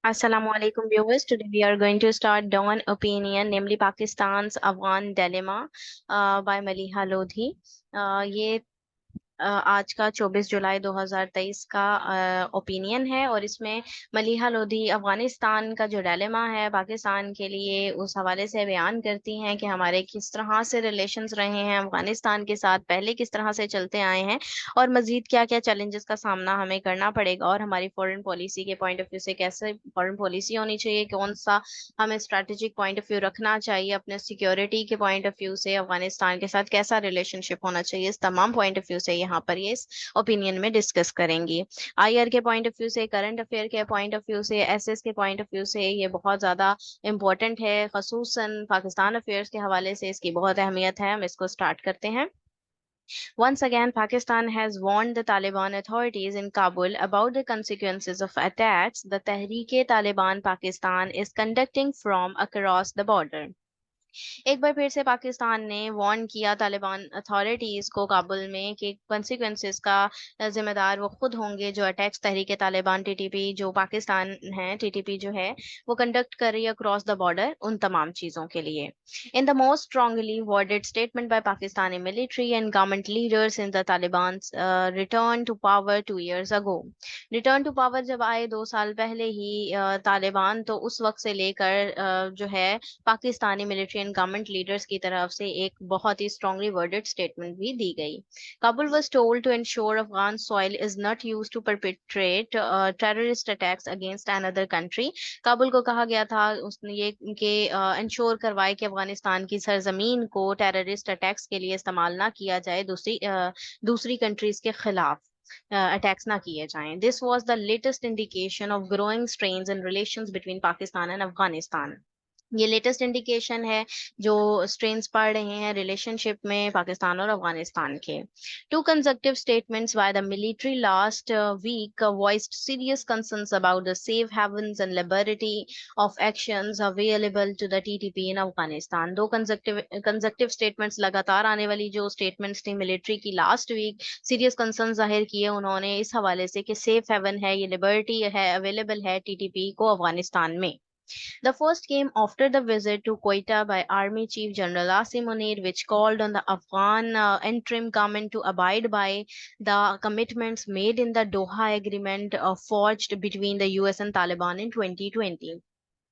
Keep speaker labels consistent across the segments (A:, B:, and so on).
A: Assalamualaikum viewers. Today we are going to start Dawn Opinion, namely Pakistan's Afghan Dilemma by Maliha Lodhi. ये आज का 24 जुलाई 2023 का opinion है और इसमें मलीहा लोधी अफगानिस्तान का जो डायलेमा है पाकिस्तान के लिए उस हवाले से बयान करती हैं कि हमारे किस तरह से रिलेशंस रहे हैं अफगानिस्तान के साथ, पहले किस तरह से चलते आए हैं और मजीद क्या क्या चैलेंजेस का सामना हमें करना पड़ेगा और हमारी फॉरेन पॉलिसी के पॉइंट ऑफ व्यू से कैसे फॉरेन पॉलिसी होनी चाहिए, कौन सा हमें स्ट्रैटेजिक पॉइंट ऑफ व्यू रखना चाहिए, अपने सिक्योरिटी के पॉइंट ऑफ व्यू से अफगानिस्तान के साथ कैसा रिलेशनशिप होना चाहिए, इस तमाम पॉइंट ऑफ व्यू से यहाँ पर ये इस ओपिनियन में डिस्कस करेंगी। आईआर के पॉइंट ऑफ व्यू से, करंट अफेयर के पॉइंट ऑफ व्यू से, एसएस के पॉइंट ऑफ व्यू से ये बहुत ज़्यादा इंपॉर्टेंट है, खसूसन पाकिस्तान अफेयर्स के हवाले से इसकी बहुत अहमियत है। हम इसको स्टार्ट करते हैं। Once again, Pakistan has warned the Taliban authorities in Kabul about the consequences of attacks the Tehreek-e-Taliban Pakistan is conducting from across the border. एक बार फिर से पाकिस्तान ने वार्न किया तालिबान अथॉरिटीज को काबुल में कि कॉन्सिक्वेंसेस का जिम्मेदार वो खुद होंगे जो अटैक्स तहरीक तालिबान टीटीपी जो पाकिस्तान है, टीटीपी जो है वो कंडक्ट कर रही है अक्रॉस द बॉर्डर, उन तमाम चीज़ों के लिए। In the most strongly worded statement by Pakistani military and government leaders in the Taliban return to power 2 years ago. Return to power जब आए 2 साल पहले ही तालिबान, तो उस वक्त से लेकर जो है Pakistani military and government leaders की तरफ से एक बहुत ही स्ट्रांगली वर्डेड स्टेटमेंट भी दी गई। Kabul was told to ensure Afghan soil is not used to perpetrate terrorist attacks against another country. Kabul को कहा गया था, उसने ये कि इंश्योर करवाए कि अफगानिस्तान की सरजमीन को टेररिस्ट अटैक्स के लिए इस्तेमाल ना किया जाए, दूसरी कंट्रीज के खिलाफ अटैक्स ना किए जाएं। This was the latest indication of growing strains in relations between Pakistan and Afghanistan. ये लेटेस्ट इंडिकेशन है जो स्ट्रेन्स पड़ रहे हैं रिलेशनशिप में पाकिस्तान और अफगानिस्तान के। Two consecutive statements by the military last week voiced serious concerns about the safe havens and liberty of actions available to the TTP in Afghanistan. दो कंसेक्टिव स्टेटमेंट्स, लगातार आने वाली जो स्टेटमेंट्स थी मिलिट्री की, लास्ट वीक सीरियस कंसर्न जाहिर किए उन्होंने इस हवाले से कि सेफ हेवन है, ये लिबर्टी है, अवेलेबल है टीटीपी को अफगानिस्तान में। The first came after the visit to Quetta by Army Chief General Asim Munir, which called on the Afghan interim government to abide by the commitments made in the Doha Agreement forged between the US and Taliban in 2020।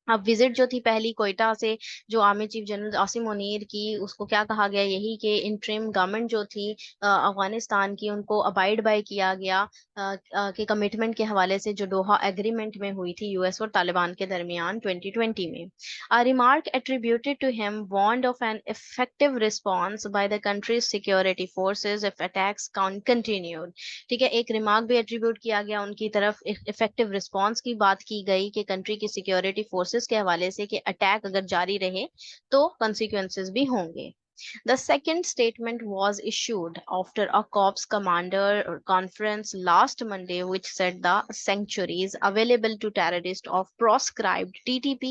A: अब visit जो थी पहली कोयटा से, जो army chief general Asim Munir की, उसको क्या कहा गया, यही कि इंटरिम गवर्नमेंट जो थी अफगानिस्तान की, उनको अबाइड बाय किया गया कि कमिटमेंट के हवाले से जो दोहा एग्रीमेंट में हुई थी यूएस और तालिबान के दरमियान 2020 में। A remark attributed to him warned of an effective response by the country's security forces if attacks continued। ठीक है, एक रिमार्क भी एट्रीब्यूट किया गया उनकी तरफ, इफेक्टिव रिस्पांस की बात की गई कि कंट्री की सिक्योरिटी फोर्सेस के हवाले से कि अटैक अगर जारी रहे तो कॉन्सिक्वेंसेस भी होंगे। The second statement was issued after a corps commander conference last Monday, which said the sanctuaries available to terrorists of proscribed TTP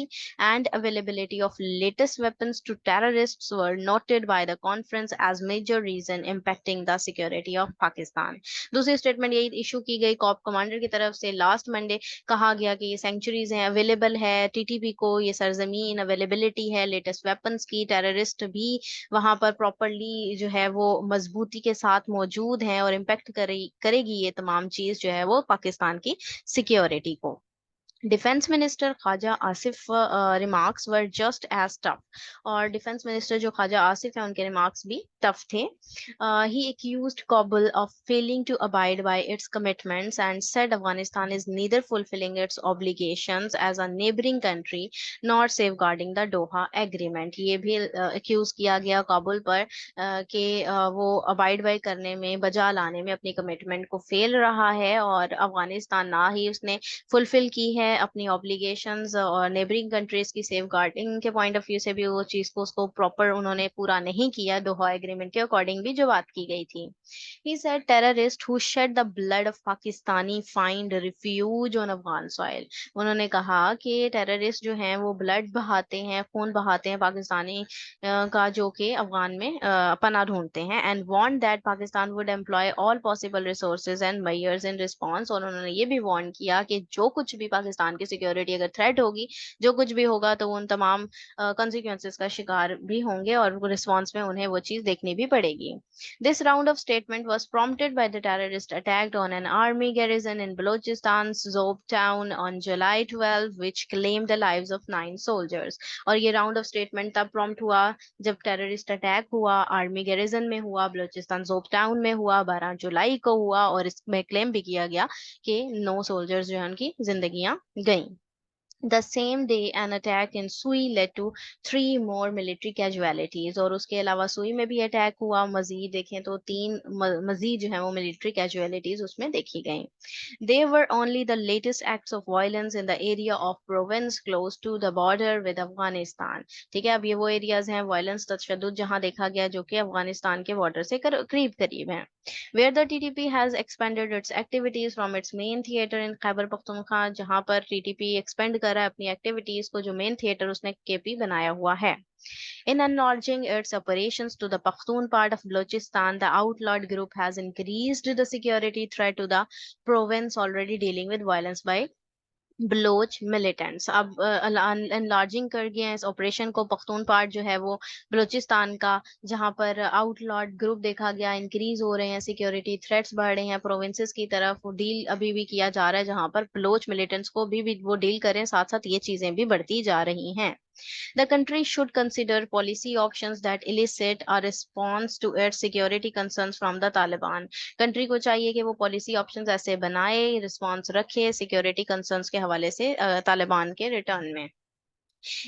A: and availability of latest weapons to terrorists were noted by the conference as major reason impacting the security of Pakistan। दूसरी statement यही issue की गई corp commander की तरफ से last Monday. कहा गया कि ये सेंचुरीज हैं, अवेलेबल है टीटीपी को, ये सरजमीन अवेलेबिलिटी है लेटेस्ट वेपन्स की, टेररिस्ट भी वहां पर प्रॉपरली जो है वो मजबूती के साथ मौजूद हैं और इम्पेक्ट करेगी ये तमाम चीज जो है वो पाकिस्तान की सिक्योरिटी को। Defence minister Khwaja Asif remarks were just as tough. और डिफेंस मिनिस्टर जो ख्वाजा आसिफ है उनके रिमार्क्स भी टफ थे। ही accused Kabul of failing to abide by it's commitments and said Afghanistan is neither fulfilling it's obligations as a neighbouring country not safeguarding the Doha agreement. ये भी accused किया गया काबुल पर कि वो अबाइड बाय करने में, बजा लाने में अपनी कमिटमेंट को फेल रहा है और अफगानिस्तान ना ही उसने फुलफिल की है अपनी ऑब्लिगेशंस और नेबरिंग कंट्रीज की सेफ गार्डिंग के पॉइंट ऑफ व्यू से भी वो चीज को उसको प्रॉपर उन्होंने पूरा नहीं किया, दोहा एग्रीमेंट के अकॉर्डिंग भी जो बात की गई थी। He said terrorist who shed the blood of Pakistani find refuge on Afghan soil. उन्होंने कहा कि टेररिस्ट जो हैं वो ब्लड बहाते हैं, खून बहाते हैं पाकिस्तानी का, जो कि अफगान में पनाह ढूंढते हैं, and want that Pakistan would employ all possible resources and measures in response. और उन्होंने ये भी वार्न किया कि जो कुछ भी पाकिस्तान पाकिस्तान की सिक्योरिटी अगर थ्रेट होगी, जो कुछ भी होगा तो उन तमाम कॉन्सिक्वेंसेस का शिकार भी होंगे और रिस्पॉन्स में उन्हें वो चीज देखनी भी पड़ेगी। This round of statement was prompted by the terrorist attack on an army garrison in Balochistan's Zob town on July 12, which claimed the lives of 9 soldiers. और ये राउंड ऑफ स्टेटमेंट तब प्रॉम्प्ट हुआ जब टेररिस्ट अटैक हुआ, army garrison में हुआ, बलूचिस्तान जोब town में हुआ, 12 जुलाई को हुआ और इसमें क्लेम भी किया गया कि 9 सोल्जर्स जो है उनकी जिंदगियां गईं। The same day, an attack in Sui led to 3 more military casualties. और उसके अलावा सुई में भी अटैक हुआ, मजीद देखें तो 3 मजीद जो है वो मिलिट्री कैजुअलिटीज उसमें देखी गई। They were only the latest acts of violence in the area of province close to the border with Afghanistan. ठीक है, अब ये वो एरियाज हैं वायलेंस तशद्दुद जहां देखा गया जो कि अफगानिस्तान के बॉर्डर से करीब करीब हैं, where the TTP has expanded its activities from its main theater in Khyber Pakhtunkhwa, जहां पर TTP एक्सपेंड कर रहा है अपनी एक्टिविटीज को, जो मेन थिएटर उसने केपी बनाया हुआ है। In enlarging its operations to the Pakhtun part of Balochistan, the outlawed group has increased the security threat to the province already dealing with violence by Baloch militants. अब enlarging कर गए हैं इस operation को, पख्तून पार्ट जो है वो बलूचिस्तान का, जहां पर आउटलॉट ग्रुप देखा गया, इंक्रीज हो रहे हैं, सिक्योरिटी थ्रेट्स बढ़ रहे हैं प्रोविंसेस की तरफ, डील अभी भी किया जा रहा है जहां पर बलोच मिलिटेंट्स को भी वो डील करें, साथ साथ ये चीजें भी बढ़ती जा रही हैं। The country should consider policy options that elicit a response to its security concerns from the Taliban. Country को चाहिए कि वो पॉलिसी ऑप्शंस ऐसे बनाए, रिस्पॉन्स रखे सिक्योरिटी कंसर्न्स के हवाले से तालिबान के रिटर्न में।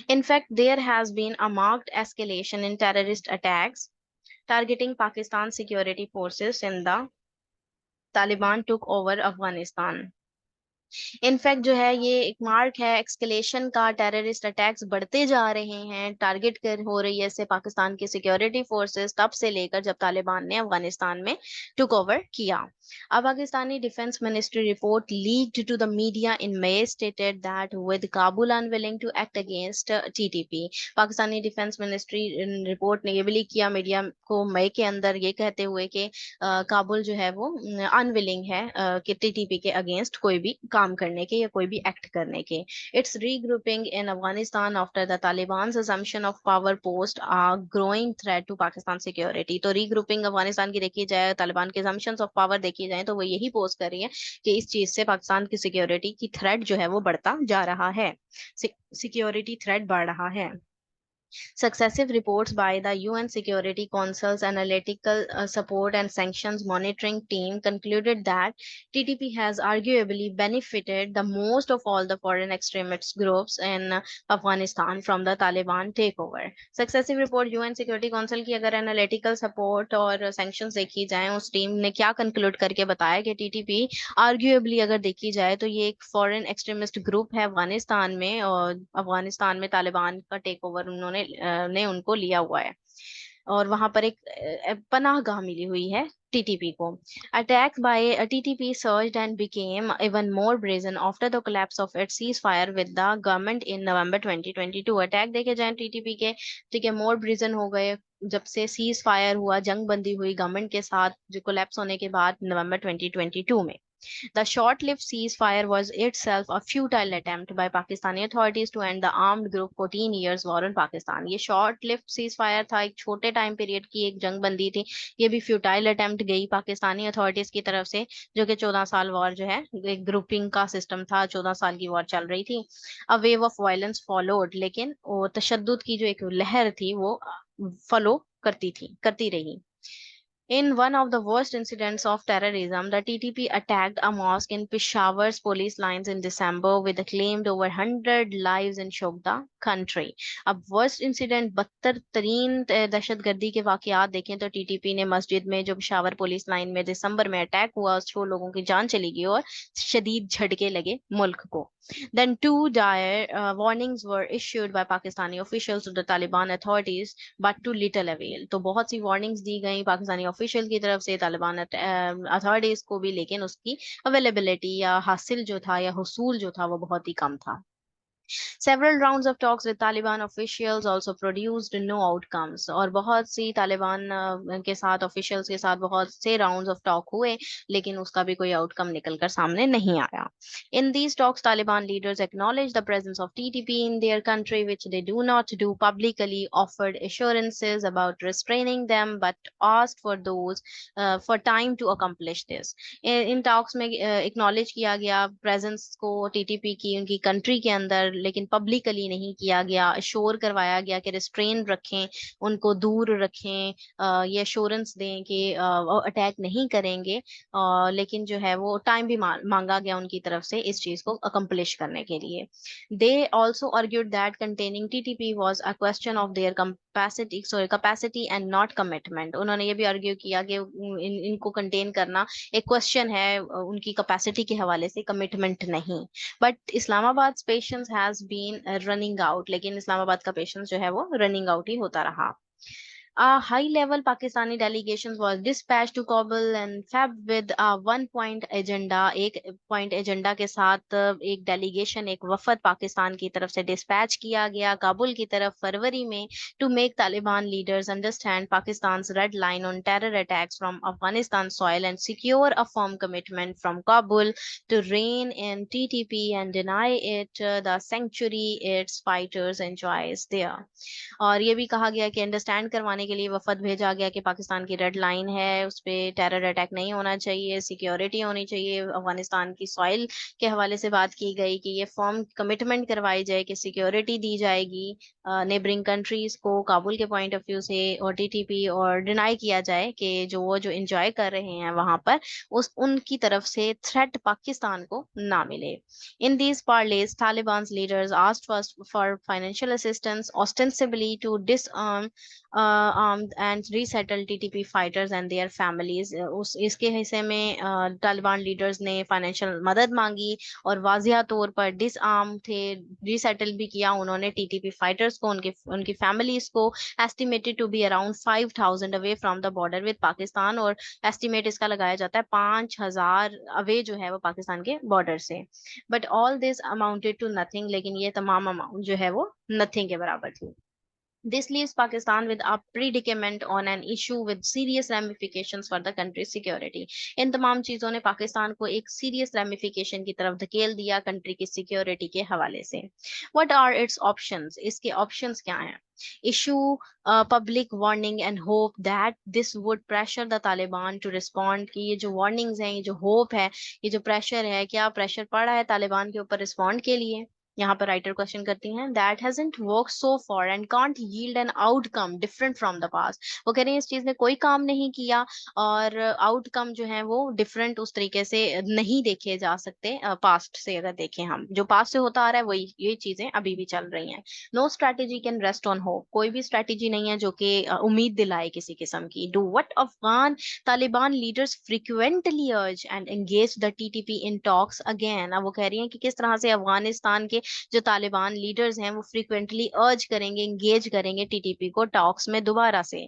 A: In fact, there has been a marked escalation in terrorist attacks targeting Pakistan security forces since the Taliban took over Afghanistan. In fact जो है ये एक मार्क है एक्सकेलेशन का, टेररिस्ट अटैक्स बढ़ते जा रहे हैं, टारगेट कर हो रही है इससे पाकिस्तान की सिक्योरिटी फोर्सेस तब से लेकर जब तालिबान ने अफगानिस्तान में टुक ओवर किया। अब Pakistani defence ministry report leaked to the media in May stated that with Kabul unwilling to act against TTP. Pakistani defence ministry report ने ये भी लीक किया मीडिया को मई के अंदर, ये कहते हुए कि काबुल जो है वो अनविलिंग है कि टीटीपी के अगेंस्ट कोई भी काम करने के या कोई भी एक्ट करने के। It's regrouping in Afghanistan after the Taliban assumption of power post a growing threat to Pakistan security। तो रीग्रुपिंग अफगानिस्तान की देखी जाए, तालिबान के assumptions of power देखी जाए तो वो यही पोस्ट कर रही है कि इस चीज से पाकिस्तान की सिक्योरिटी की थ्रेट जो है वो बढ़ता जा रहा है, सिक्योरिटी थ्रेट बढ़ रहा है। Successive reports by the UN Security Council's Analytical Support and Sanctions Monitoring Team concluded that TTP has arguably benefited the most of all the foreign extremist groups in Afghanistan from the Taliban takeover. Successive report UN Security Council की अगर analytical support और sanctions देखी जाए, उस team ने क्या conclude करके बताया कि TTP arguably अगर देखी जाए तो ये एक foreign extremist group है अफगानिस्तान में, और अफगानिस्तान में तालिबान का टेक ओवर उन्होंने ने उनको लिया हुआ है और वहां पर एक पनाहगाह मिली हुई है टीटीपी को। Attacks by TTP surged and became even more brazen after the collapse of its ceasefire with the government in November 2022। Attack देखे जाएं टीटीपी के, ठीक है, मोर ब्रेजन हो गए जब से सीज फायर हुआ, जंग बंदी हुई गवर्नमेंट के साथ, जो कोलैप्स होने के बाद नवंबर 2022 में। The short-lived ceasefire was itself a futile attempt by Pakistani authorities to end the armed group 14 years war on Pakistan। ये short-lived ceasefire था, एक छोटे टाइम पीरियड की एक जंग बंदी थी, ये भी फ्यूटाइल अटेम्प्ट गई पाकिस्तानी अथॉरिटीज की तरफ से, जो कि 14 साल वॉर जो है एक ग्रुपिंग का सिस्टम था, 14 साल की वॉर चल रही थी। A wave of violence followed, लेकिन वो तशद्दुद की जो एक लहर थी वो फॉलो करती रही। In one of the worst incidents of terrorism, the TTP attacked a mosque in Peshawar's police lines in December with claimed over 100 lives and shook the country। अब worst incident, बदतर तरीन दहशतगर्दी के वाकयात देखें तो टीटीपी ने मस्जिद में जो पेशावर पुलिस लाइन में दिसंबर में अटैक हुआ, 6 लोगों की जान चली गई और शदीद झटके लगे मुल्क को। Then 2 dire warnings were issued by Pakistani officials to the Taliban authorities, but to little avail। तो बहुत सी वार्निंग्स दी गई पाकिस्तानी ऑफिशियल की तरफ से तालिबान अथॉरिटीज को भी, लेकिन उसकी अवेलेबिलिटी या हासिल जो था या हुसूल जो था वो बहुत ही कम था। Several rounds of talks with Taliban officials also produced no outcomes. और बहुत सी तालिबान के साथ officials के साथ बहुत से rounds of talk हुए, लेकिन उसका भी कोई outcome निकल कर सामने नहीं आया. In these talks, Taliban leaders acknowledged the presence of TTP in their country, which they do not do publicly, offered assurances about restraining them, but asked for time to accomplish this. In talks में acknowledge किया गया presence को TTP की उनकी country के अंदर, लेकिन publicly नहीं किया गया. श्योर करवाया गया कि रिस्ट्रेन रखें, उनको दूर रखें, ये एश्योरेंस दें कि अटैक नहीं करेंगे. लेकिन जो है वो टाइम भी मांगा गया उनकी तरफ से इस चीज को अकम्प्लिश करने के लिए. They also argued that containing TTP was a question of their capacity and not commitment. उन्होंने ये भी आर्ग्यू किया कि इनको कंटेन करना एक क्वेश्चन है उनकी कैपेसिटी के हवाले से, कमिटमेंट नहीं. But Islamabad patience has been running out, लेकिन इस्लामाबाद का पेशेंस जो है वो रनिंग आउट ही होता रहा. A high-level Pakistani delegation was dispatched to Kabul and Feb with a one-point agenda. एक point agenda के साथ एक delegation, एक वफद पाकिस्तान की तरफ से dispatch किया गया काबुल की तरफ फरवरी में, to make Taliban leaders understand Pakistan's red line on terror attacks from Afghanistan soil and secure a firm commitment from Kabul to rein in TTP and deny it the sanctuary its fighters enjoys there. और ये भी कहा गया कि understand करवाने के लिए वफद भेजा गया कि पाकिस्तान की रेड लाइन है, उस पर टेरर अटैक नहीं होना चाहिए, सिक्योरिटी होनी चाहिए. अफगानिस्तान की सॉइल के हवाले से बात की गई कि ये फॉर्म कमिटमेंट करवाई जाए कि सिक्योरिटी दी जाएगी नेबरिंग कंट्रीज को काबुल के पॉइंट ऑफ व्यू से, और टीटीपी, और डिनाई किया जाए कि जो एंजॉय कर रहे हैं वहां पर उनकी तरफ से थ्रेट पाकिस्तान को ना मिले. In these parleys, Taliban's leaders asked first for financial assistance, ostensibly to disarm armed and resettle TTP fighters and their families. उस इसके हिस्से में तालिबान लीडर्स ने फाइनेंशियल मदद मांगी और वाजिया तौर पर डिसआर्म थे, रीसेटल भी किया उन्होंने टीटीपी फाइटर्स को, उनकी फैमिलीज को. Estimated to be around 5,000 away from the border with Pakistan, और एस्टिमेट इसका लगाया जाता है 5,000 अवे जो है वो पाकिस्तान के बॉर्डर से. But all this amounted to nothing, लेकिन ये तमाम अमाउंट जो है वो नथिंग के बराबर थी. This leaves Pakistan with a predicament on an issue with serious ramifications for the country's security. इन तमाम चीजों ने पाकिस्तान को एक serious ramification की तरफ धकेल दिया कंट्री की सिक्योरिटी के हवाले से. What are its options? इसके options क्या हैं? Issue public warning and hope that this would pressure the Taliban to respond. कि ये जो warnings हैं, ये जो hope है, ये जो pressure है, क्या pressure पड़ा है तालिबान के ऊपर respond के लिए? यहाँ पर राइटर क्वेश्चन करती हैं, that hasn't work so for and can't yield an outcome different from the past. वो कह रही हैं इस चीज ने कोई काम नहीं किया और आउटकम जो है वो डिफरेंट उस तरीके से नहीं देखे जा सकते पास्ट से. अगर देखें हम जो पास्ट से होता आ रहा है वही ये चीजें अभी भी चल रही हैं. No strategy can rest on hope. कोई भी स्ट्रैटेजी नहीं है जो कि उम्मीद दिलाए किसी किस्म की. Do what Afghan Taliban leaders frequently अर्ज and engage the TTP in talks again. अब वो कह रही हैं कि किस तरह से अफगानिस्तान के जो तालिबान लीडर्स हैं वो फ्रीक्वेंटली अर्ज करेंगे, एंगेज करेंगे टीटीपी को टॉक्स में दोबारा से.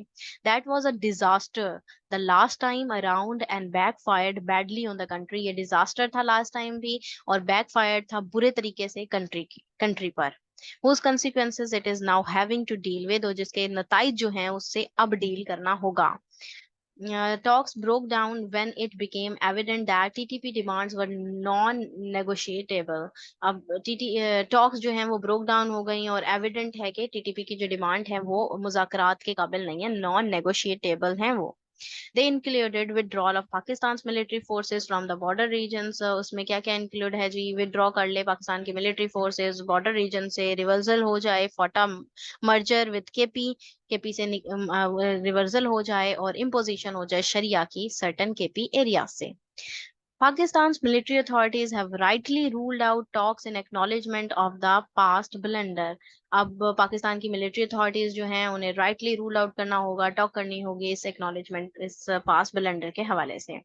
A: That was a disaster the last time around and backfired badly on the country. ये डिजास्टर था लास्ट टाइम भी और बैकफायर्ड था बुरे तरीके से कंट्री पर. whose consequences it is now having to deal with, और जिसके नताइज जो हैं उससे अब डील करना होगा. Talks broke down when it became evident that TTP demands were non-negotiable. अब talks जो हैं वो broke down हो गई और evident है कि TTP की जो डिमांड है वो मुज़ाकरात के काबिल नहीं है, non-negotiable हैं वो. They included withdrawal of Pakistan's military forces from the border regions. उसमें क्या क्या include है जी? withdraw कर ले पाकिस्तान की military forces border region से, reversal हो जाए FOTA merger with KP से रिवर्सल हो जाए और imposition हो जाए शरिया की certain KP areas से. Pakistan's military authorities have rightly ruled out talks in acknowledgement of the past blunder. अब पाकिस्तान की मिलिट्री अथॉरिटीज जो हैं उन्हें राइटली रूल आउट करना होगा, टॉक करनी होगी इस एक्नॉलेजमेंट, इस पास ब्लंडर के हवाले से।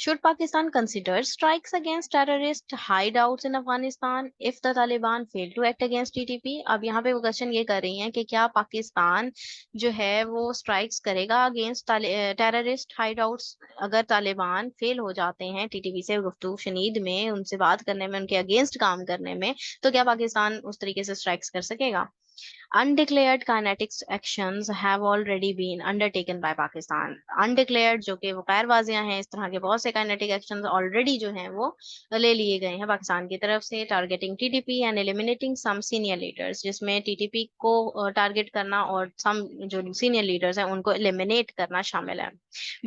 A: Should Pakistan consider strikes against terrorist hideouts in Afghanistan if the Taliban fail to act against TTP? अब यहाँ पे वो क्वेश्चन ये कर रही हैं कि क्या पाकिस्तान जो है वो स्ट्राइक्स करेगा अगेंस्ट टेररिस्ट हाइडआउट्स अगर तालिबान फेल हो जाते हैं टीटीपी से गुफ्तगू शनीद में, उनसे बात करने में, उनके अगेंस्ट काम करने में, तो क्या पाकिस्तान उस तरीके से स्ट्राइक्स कर सकेगा? Undeclared kinetic actions have already been undertaken by Pakistan. Undeclared जो कि वो गैरवाजियां हैं, इस तरह के बहुत से kinetic actions ऑलरेडी जो हैं वो ले लिए गए हैं पाकिस्तान की तरफ से, targeting TTP and eliminating some senior leaders, जिसमें टीटीपी को टारगेट करना और सम जो सीनियर लीडर्स हैं उनको एलिमिनेट करना शामिल है।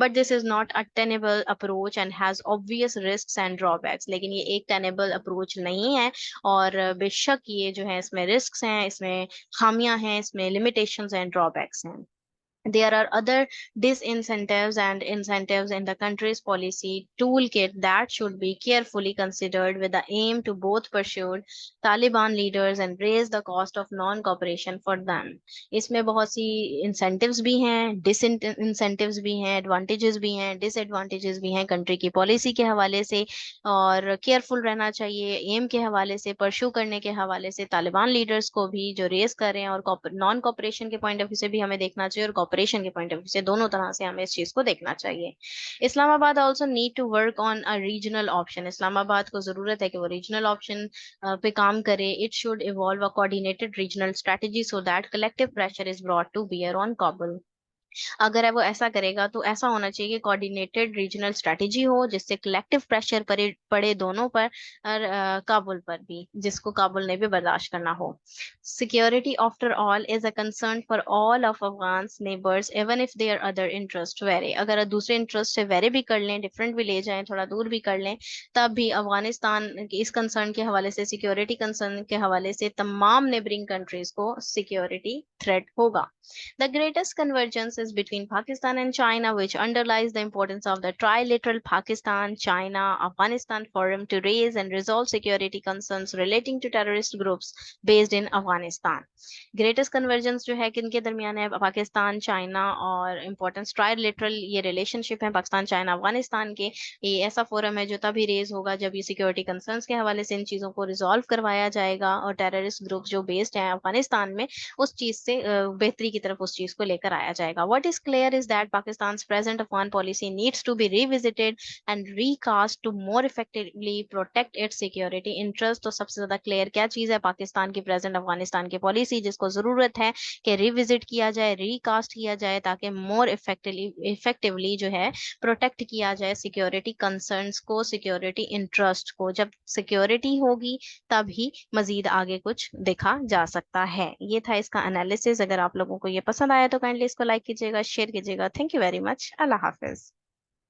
A: But this is not a tenable approach and has obvious risks and drawbacks. लेकिन ये एक टेनेबल अप्रोच नहीं है, और बेशक ये जो है इसमें रिस्क्स हैं, इसमें खामियां हैं, इसमें लिमिटेशंस एंड ड्रॉबैक्स हैं। There are other disincentives and incentives in the country's policy toolkit that should be carefully considered with the aim to both pursue Taliban leaders and raise the cost of non-cooperation for them. इसमें बहुत सी incentives भी हैं, disincentives भी हैं, advantages भी हैं, disadvantages भी हैं country की policy के हवाले से, और careful रहना चाहिए aim के हवाले से, pursue करने के हवाले से तालिबान leaders को भी जो रेस कर रहे हैं, और नॉन कॉपरेशन के पॉइंट ऑफ व्यू से भी हमें देखना चाहिए, और कॉपरेशन के पॉइंट ऑफ व्यू से, दोनों तरह से हमें इस चीज को देखना चाहिए। Islamabad also need to work on a regional option. Islamabad को जरूरत है कि वो रीजनल ऑप्शन पे काम करे। It should evolve a coordinated regional strategy so that collective pressure is brought to bear on Kabul. अगर है वो ऐसा करेगा तो ऐसा होना चाहिए कि कोऑर्डिनेटेड रीजनल स्ट्रेटजी हो जिससे कलेक्टिव प्रेशर पड़े पड़े दोनों पर, और काबुल पर भी, जिसको काबुल ने भी बर्दाश्त करना हो। Security after all is a concern for all of Afghan neighbours even if their other interest vary. अगर दूसरे इंटरेस्ट से वेरी भी कर लें, डिफरेंट भी ले जाएं, थोड़ा दूर भी कर लें, तब भी अफगानिस्तान की इस कंसर्न के हवाले से, सिक्योरिटी कंसर्न के हवाले से, तमाम नेबरिंग कंट्रीज को सिक्योरिटी थ्रेट होगा। The greatest convergence is between Pakistan and China, which underlies the importance of the trilateral Pakistan, China, Afghanistan forum to raise and resolve security concerns relating to terrorist groups based in Afghanistan. Greatest convergence जो है किनके दरमियान है? Pakistan, China, और importance trilateral ये relationship है Pakistan, China, Afghanistan के। ये ऐसा फोरम है जो तभी रेज होगा जब ये सिक्योरिटी कंसर्न्स के हवाले से इन चीज़ों को रिजॉल्व करवाया जाएगा, और टेररिस्ट ग्रुप जो बेस्ड हैं अफगानिस्तान में उस चीज से बेहतरी की तरफ उस चीज को लेकर आया जाएगा। What is clear is that Pakistan's present Afghan policy needs to be revisited and recast to more effectively protect its security interest। तो सबसे ज्यादा क्लियर क्या चीज है पाकिस्तान की प्रेजेंट अफगानिस्तान की पॉलिसी, जिसको जरूरत है कि रिविजिट किया जाए, रिकास्ट किया जाए, ताकि मोर इफेक्टिवली जो है प्रोटेक्ट किया जाए सिक्योरिटी कंसर्न्स को, सिक्योरिटी इंटरेस्ट को। जब सिक्योरिटी होगी तभी मजीद आगे कुछ देखा जा सकता है। ये था इसका एनालिसिस। अगर आप लोगों को ये पसंद आया तो काइंडली इसको लाइक कीजिएगा, शेयर कीजिएगा। Thank you very much. Allah Hafiz.